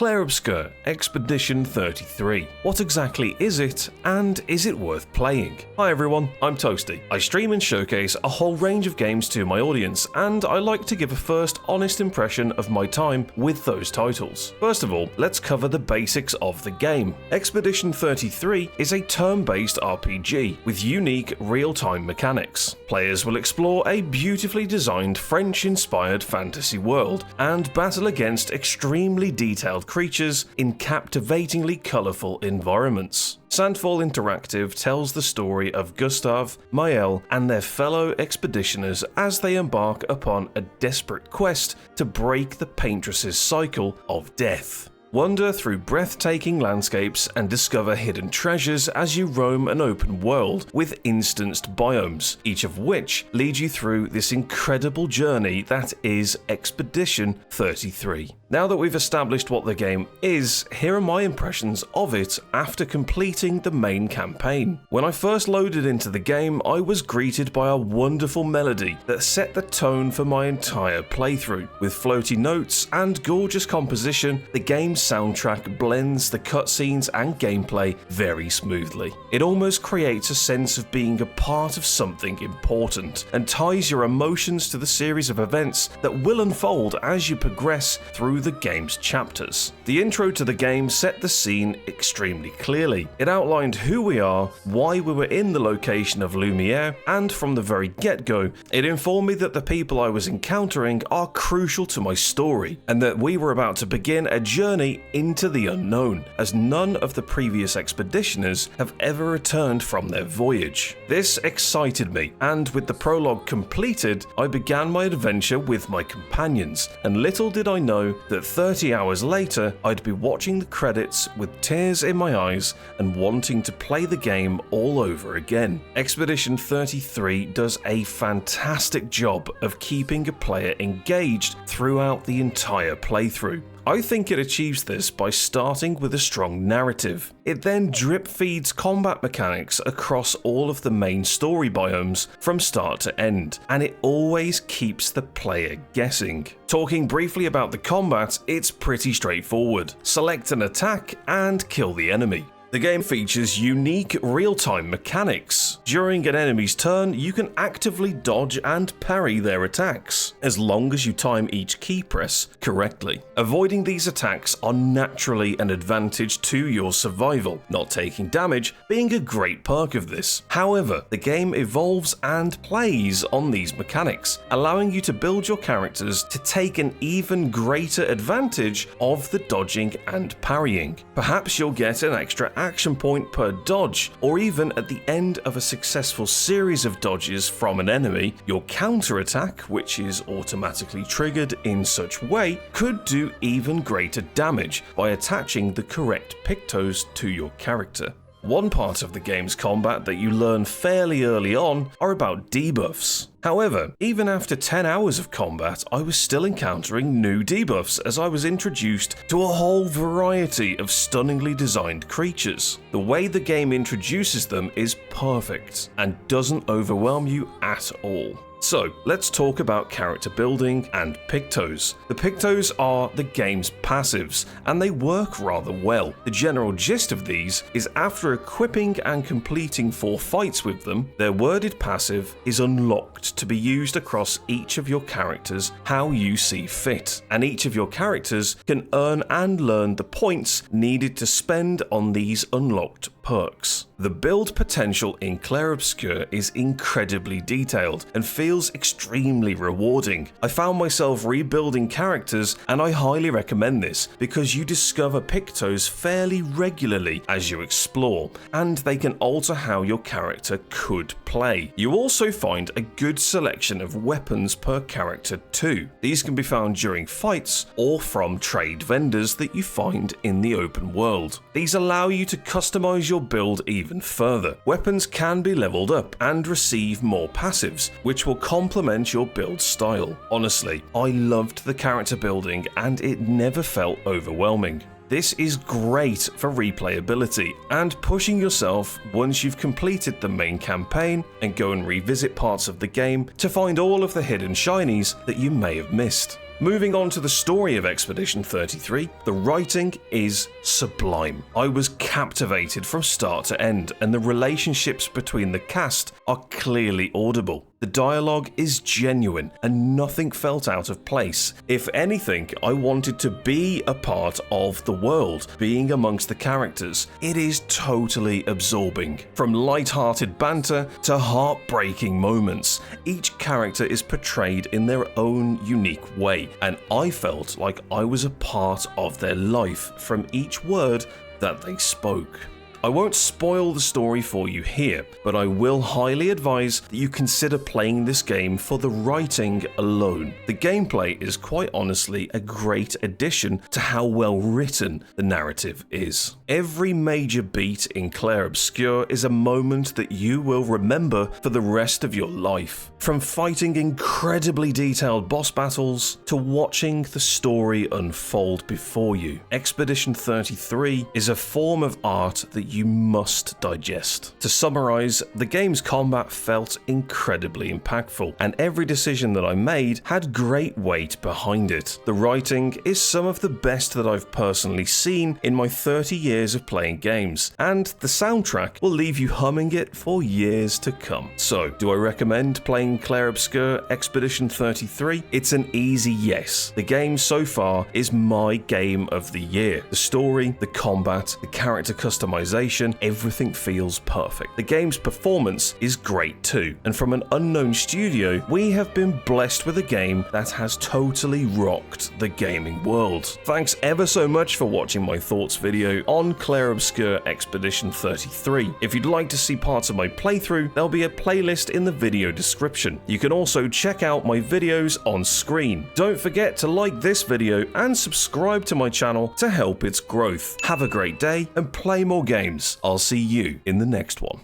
CLAIR OBSCUR Expedition 33. What exactly is it, and is it worth playing? Hi everyone, I'm Toasty. I stream and showcase a whole range of games to my audience, and I like to give a first honest impression of my time with those titles. First of all, let's cover the basics of the game. Expedition 33 is a turn-based RPG with unique real-time mechanics. Players will explore a beautifully designed French-inspired fantasy world and battle against extremely detailed creatures in captivatingly colourful environments. Sandfall Interactive tells the story of Gustave, Maël, and their fellow expeditioners as they embark upon a desperate quest to break the paintress's cycle of death. Wander through breathtaking landscapes and discover hidden treasures as you roam an open world with instanced biomes, each of which lead you through this incredible journey that is Expedition 33. Now that we've established what the game is, here are my impressions of it after completing the main campaign. When I first loaded into the game, I was greeted by a wonderful melody that set the tone for my entire playthrough. With floaty notes and gorgeous composition, the game's soundtrack blends the cutscenes and gameplay very smoothly. It almost creates a sense of being a part of something important and ties your emotions to the series of events that will unfold as you progress through the game's chapters. The intro to the game set the scene extremely clearly. It outlined who we are, why we were in the location of Lumiere, and from the very get-go, it informed me that the people I was encountering are crucial to my story, and that we were about to begin a journey into the unknown, as none of the previous expeditioners have ever returned from their voyage. This excited me, and with the prologue completed, I began my adventure with my companions, and little did I know that 30 hours later, I'd be watching the credits with tears in my eyes and wanting to play the game all over again. Expedition 33 does a fantastic job of keeping a player engaged throughout the entire playthrough. I think it achieves this by starting with a strong narrative. It then drip feeds combat mechanics across all of the main story biomes from start to end, and it always keeps the player guessing. Talking briefly about the combat, it's pretty straightforward. Select an attack and kill the enemy. The game features unique real-time mechanics. During an enemy's turn, you can actively dodge and parry their attacks, as long as you time each key press correctly. Avoiding these attacks are naturally an advantage to your survival, not taking damage being a great perk of this. However, the game evolves and plays on these mechanics, allowing you to build your characters to take an even greater advantage of the dodging and parrying. Perhaps you'll get an extra action point per dodge, or even at the end of a successful series of dodges from an enemy, your counter-attack, which is automatically triggered in such way, could do even greater damage by attaching the correct pictos to your character. One part of the game's combat that you learn fairly early on are about debuffs. However, even after 10 hours of combat, I was still encountering new debuffs as I was introduced to a whole variety of stunningly designed creatures. The way the game introduces them is perfect and doesn't overwhelm you at all. So, let's talk about character building and pictos. The pictos are the game's passives, and they work rather well. The general gist of these is after equipping and completing 4 fights with them, their worded passive is unlocked to be used across each of your characters how you see fit, and each of your characters can earn and learn the points needed to spend on these unlocked perks. The build potential in CLAIR OBSCUR is incredibly detailed and feels extremely rewarding. I found myself rebuilding characters, and I highly recommend this because you discover pictos fairly regularly as you explore, and they can alter how your character could play. You also find a good selection of weapons per character too. These can be found during fights or from trade vendors that you find in the open world. These allow you to customize your build even further. Weapons can be leveled up and receive more passives, which will complement your build style. Honestly, I loved the character building and it never felt overwhelming. This is great for replayability and pushing yourself once you've completed the main campaign and go and revisit parts of the game to find all of the hidden shinies that you may have missed. Moving on to the story of Expedition 33, the writing is sublime. I was captivated from start to end, and the relationships between the cast are clearly audible. The dialogue is genuine and nothing felt out of place. If anything, I wanted to be a part of the world, being amongst the characters. It is totally absorbing. From light-hearted banter to heartbreaking moments, each character is portrayed in their own unique way, and I felt like I was a part of their life from each word that they spoke. I won't spoil the story for you here, but I will highly advise that you consider playing this game for the writing alone. The gameplay is quite honestly a great addition to how well written the narrative is. Every major beat in CLAIR OBSCUR is a moment that you will remember for the rest of your life. From fighting incredibly detailed boss battles to watching the story unfold before you, Expedition 33 is a form of art that you must digest. To summarize, the game's combat felt incredibly impactful, and every decision that I made had great weight behind it. The writing is some of the best that I've personally seen in my 30 years of playing games, and the soundtrack will leave you humming it for years to come. So, do I recommend playing CLAIR OBSCUR Expedition 33? It's an easy yes. The game so far is my game of the year. The story, the combat, the character customization, everything feels perfect. The game's performance is great too, and from an unknown studio, we have been blessed with a game that has totally rocked the gaming world. Thanks ever so much for watching my thoughts video on CLAIR OBSCUR Expedition 33. If you'd like to see parts of my playthrough, there'll be a playlist in the video description. You can also check out my videos on screen. Don't forget to like this video and subscribe to my channel to help its growth. Have a great day and play more games. I'll see you in the next one.